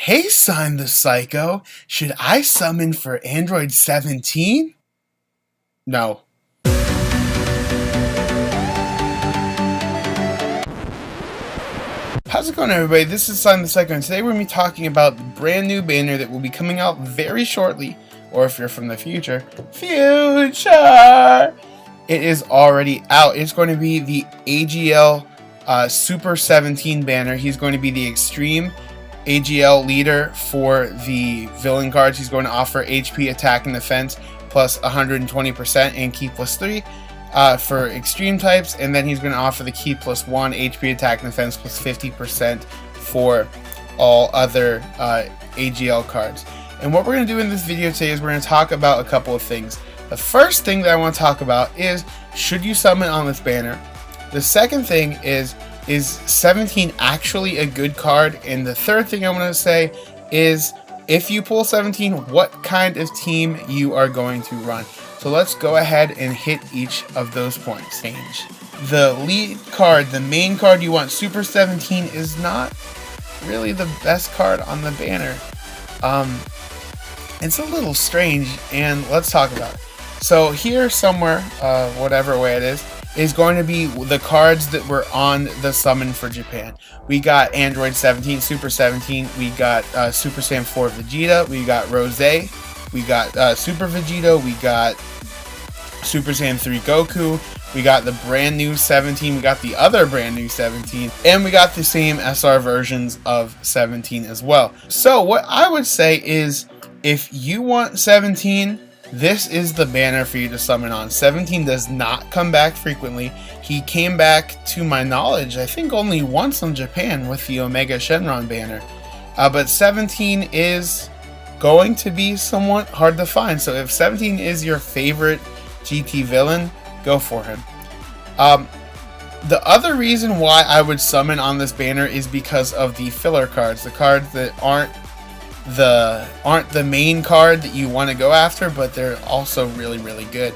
Hey, Sign the Psycho, should I summon for Android 17? No. How's it going, everybody? This is Sign the Psycho, and today we're going to be talking about the brand new banner that will be coming out very shortly, or if you're from the future, it is already out. It's going to be the AGL Super 17 banner. He's going to be the Extreme AGL leader for the villain cards. He's going to offer HP, attack, and defense plus 120% and key plus 3 for extreme types, and then he's going to offer the key plus 1, HP, attack, and defense plus 50% for all other AGL cards. And what we're going to do in this video today is we're going to talk about a couple of things. The first thing that I want to talk about is, should you summon on this banner? The second thing is 17 actually a good card? And the third thing I want to say is, if you pull 17, what kind of team you are going to run. So let's go ahead and hit each of those points. The lead card, the main card you want, Super 17, is not really the best card on the banner. It's a little strange, and let's talk about it. So here somewhere, whatever way it is going to be the cards that were on the summon for Japan. We got Android 17, Super 17, we got Super Saiyan 4 Vegeta, we got Rose, we got Super Vegito, we got Super Saiyan 3 Goku, we got the brand new 17, we got the other brand new 17, and we got the same SR versions of 17 as well. So what I would say is, if you want 17, this is the banner for you to summon on. 17 does not come back frequently. He came back, to my knowledge, I think only once in Japan with the Omega Shenron banner. But 17 is going to be somewhat hard to find. So if 17 is your favorite GT villain, go for him. The other reason why I would summon on this banner is because of the filler cards. The cards that aren't the main card that you want to go after, but they're also really good.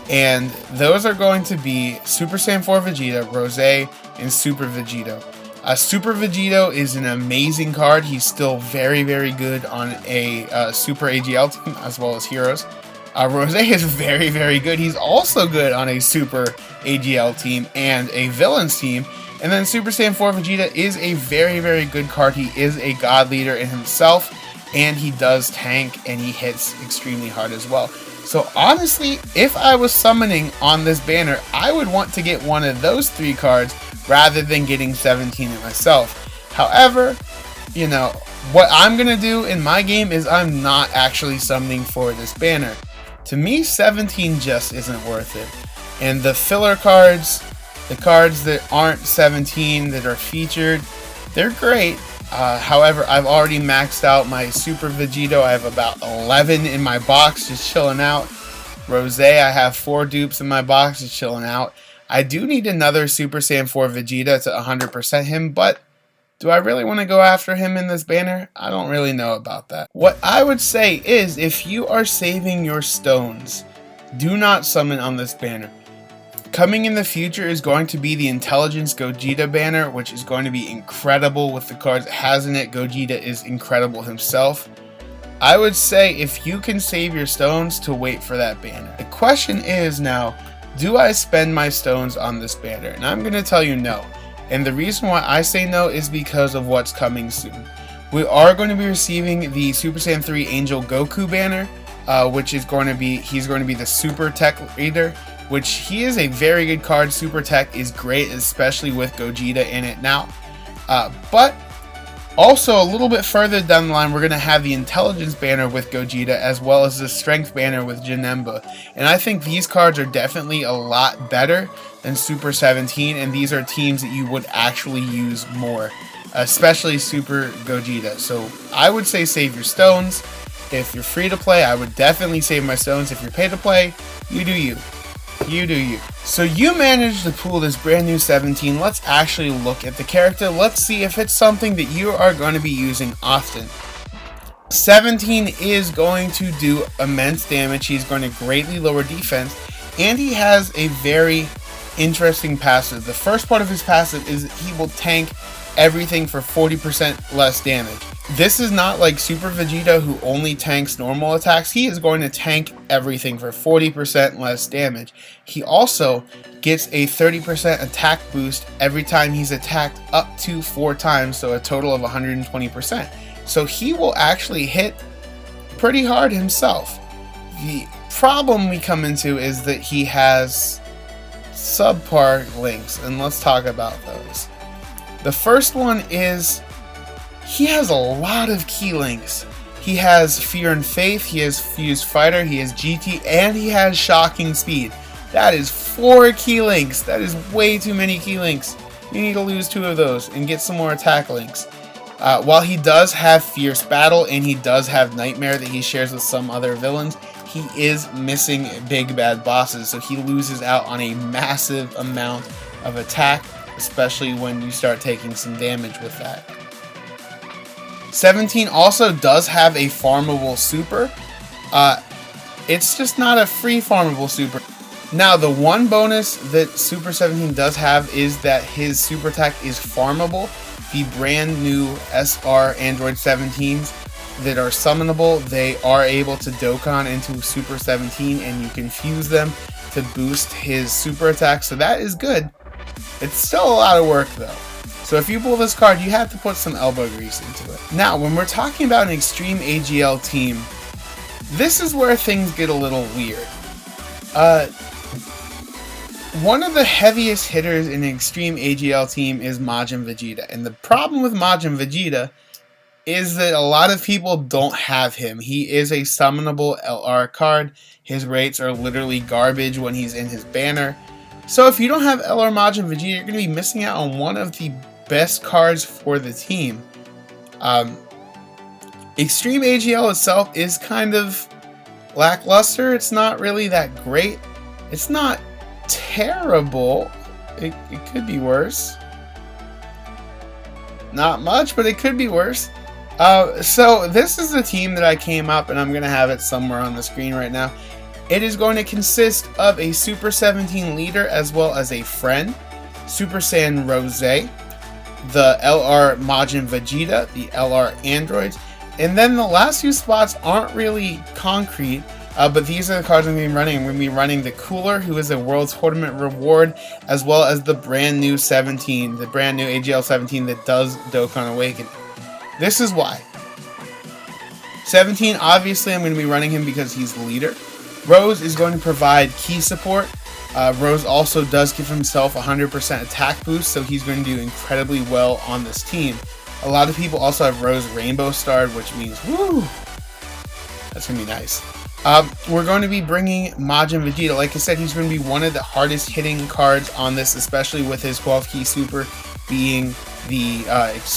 And those are going to be Super Saiyan 4 Vegeta, Rose, and Super Vegito. Super Vegito is an amazing card. He's still very good on a Super AGL team as well as Heroes. Rose is very good. He's also good on a Super AGL team and a Villains team. And then Super Saiyan 4 Vegeta is a very good card. He is a god leader in himself, and he does tank, and he hits extremely hard as well. So honestly, if I was summoning on this banner, I would want to get one of those 3 cards rather than getting 17 it myself. However, you know, what I'm going to do in my game is I'm not actually summoning for this banner. To me, 17 just isn't worth it. And the filler cards, the cards that aren't 17 that are featured, they're great. However, I've already maxed out my Super Vegito. I have about 11 in my box just chilling out. Rose, I have 4 dupes in my box just chilling out. I do need another Super Saiyan 4 Vegeta to 100% him, but do I really want to go after him in this banner? I don't really know about that. What I would say is, if you are saving your stones, do not summon on this banner. Coming in the future is going to be the Intelligence Gogeta banner, which is going to be incredible with the cards it has in it. Gogeta is incredible himself. I would say, if you can save your stones, to wait for that banner. The question is now, do I spend my stones on this banner? And I'm going to tell you no. And the reason why I say no is because of what's coming soon. We are going to be receiving the Super Saiyan 3 Angel Goku banner, which is going to be, he's going to be the Super Tech leader, which he is a very good card. Super Tech is great, especially with Gogeta in it now. But also a little bit further down the line, we're going to have the Intelligence banner with Gogeta, as well as the Strength banner with Janemba. And I think these cards are definitely a lot better than Super 17, and these are teams that you would actually use more, especially Super Gogeta. So I would say save your stones. If you're free to play, I would definitely save my stones. If you're pay to play, you do you. You do you. So you managed to pull this brand new 17. Let's actually look at the character. Let's see if it's something that you are going to be using often. 17 is going to do immense damage. He's going to greatly lower defense, and he has a very interesting passive. The first part of his passive is that he will tank everything for 40% less damage. This is not like Super Vegeta, who only tanks normal attacks. He is going to tank everything for 40% less damage. He also gets a 30% attack boost every time he's attacked up to 4 times, so a total of 120%. So he will actually hit pretty hard himself. The problem we come into is that he has subpar links, and let's talk about those. The first one is he has a lot of key links. He has Fear and Faith, he has Fused Fighter, he has GT, and he has Shocking Speed. That is 4 key links. That is way too many key links. You need to lose 2 of those and get some more attack links. While he does have Fierce Battle and he does have Nightmare that he shares with some other villains, he is missing big bad bosses, so he loses out on a massive amount of attack, especially when you start taking some damage with that. 17 also does have a farmable super. It's just not a free farmable super. Now, the one bonus that Super 17 does have is that his super attack is farmable. The brand new SR Android 17s that are summonable, they are able to Dokkan into Super 17, and you can fuse them to boost his super attack, so that is good. It's still a lot of work though. So if you pull this card, you have to put some elbow grease into it. Now, when we're talking about an Extreme AGL team, this is where things get a little weird. One of the heaviest hitters in an Extreme AGL team is Majin Vegeta. And the problem with Majin Vegeta is that a lot of people don't have him. He is a summonable LR card. His rates are literally garbage when he's in his banner. So if you don't have LR Majin Vegeta, you're going to be missing out on one of the best cards for the team. Extreme AGL itself is kind of lackluster. It's not really that great. It's not terrible. It could be worse. Not much, but it could be worse. So this is the team that I came up, and I'm going to have it somewhere on the screen right now. It is going to consist of a Super 17 leader as well as a friend, Super Saiyan Rose, the LR Majin Vegeta, the LR androids, and then the last few spots aren't really concrete, but these are the cards I'm going to be running. I'm going to be running the Cooler, who is a World Tournament reward, as well as the brand new 17, the brand new AGL 17 that does Dokkan Awakening. This is why. 17, obviously I'm going to be running him because he's the leader. Rose is going to provide key support. Rose also does give himself 100% attack boost, so he's going to do incredibly well on this team. A lot of people also have Rose Rainbow Starred, which means, woo! That's going to be nice. We're going to be bringing Majin Vegeta. Like I said, he's going to be one of the hardest hitting cards on this, especially with his 12 key super being the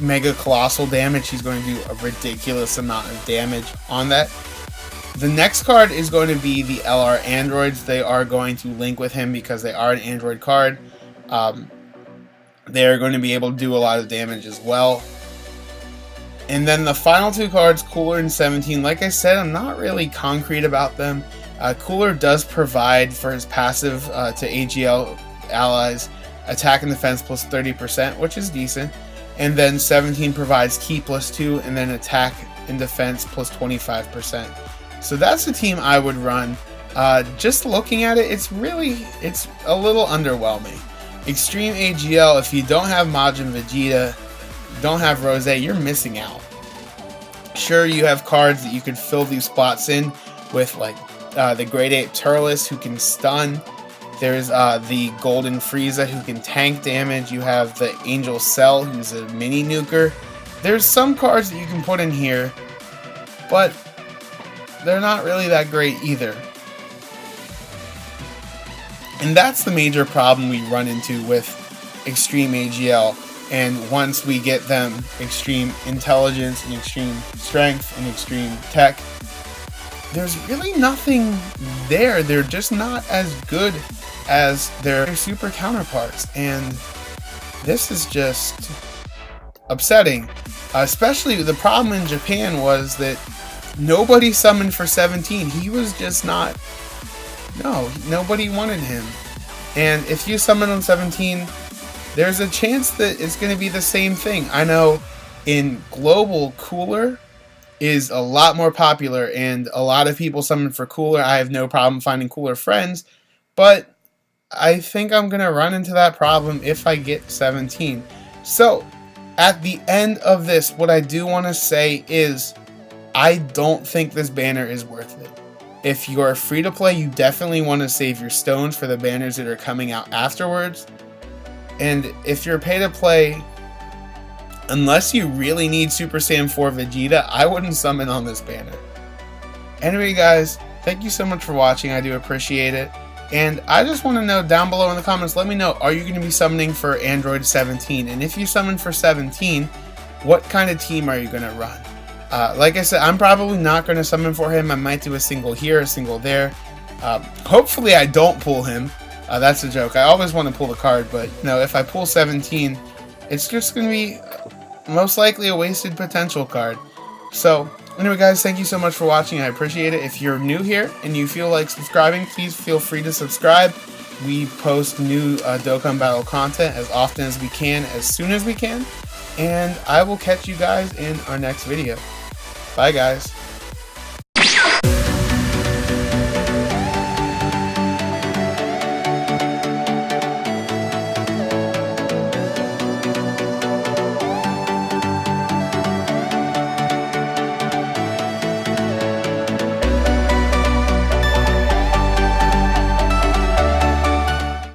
Mega Colossal damage. He's going to do a ridiculous amount of damage on that. The next card is going to be the LR Androids. They are going to link with him because they are an Android card. They are going to be able to do a lot of damage as well. And then the final 2 cards, Cooler and 17, like I said, I'm not really concrete about them. Cooler does provide for his passive to AGL allies attack and defense plus 30%, which is decent. And then 17 provides key plus 2 and then attack and defense plus 25%. So that's the team I would run. Just looking at it, it's a little underwhelming. Extreme AGL, if you don't have Majin Vegeta, don't have Rose, you're missing out. Sure, you have cards that you could fill these spots in with, like the Great Ape Turles, who can stun. There's the Golden Frieza, who can tank damage. You have the Angel Cell, who's a mini nuker. There's some cards that you can put in here, but they're not really that great either. And that's the major problem we run into with Extreme AGL. And once we get them Extreme Intelligence and Extreme Strength and Extreme Tech, there's really nothing there. They're just not as good as their super counterparts. And this is just upsetting. Especially the problem in Japan was that nobody summoned for 17. He was just not... No, nobody wanted him. And if you summon on 17, there's a chance that it's going to be the same thing. I know in global, Cooler is a lot more popular, and a lot of people summon for Cooler. I have no problem finding Cooler friends, but I think I'm going to run into that problem if I get 17. So, at the end of this, what I do want to say is, I don't think this banner is worth it. If you're free to play, you definitely want to save your stones for the banners that are coming out afterwards. And if you're pay to play, unless you really need Super Saiyan 4 Vegeta, I wouldn't summon on this banner. Anyway guys, thank you so much for watching, I do appreciate it. And I just want to know down below in the comments, let me know, are you going to be summoning for Android 17? And if you summon for 17, what kind of team are you going to run? Like I said, I'm probably not going to summon for him. I might do a single here, a single there. Hopefully I don't pull him. That's a joke. I always want to pull the card, but you know, if I pull 17, it's just going to be most likely a wasted potential card. So anyway guys, thank you so much for watching. I appreciate it. If you're new here and you feel like subscribing, please feel free to subscribe. We post new Dokkan Battle content as often as we can, as soon as we can. And I will catch you guys in our next video. Bye guys.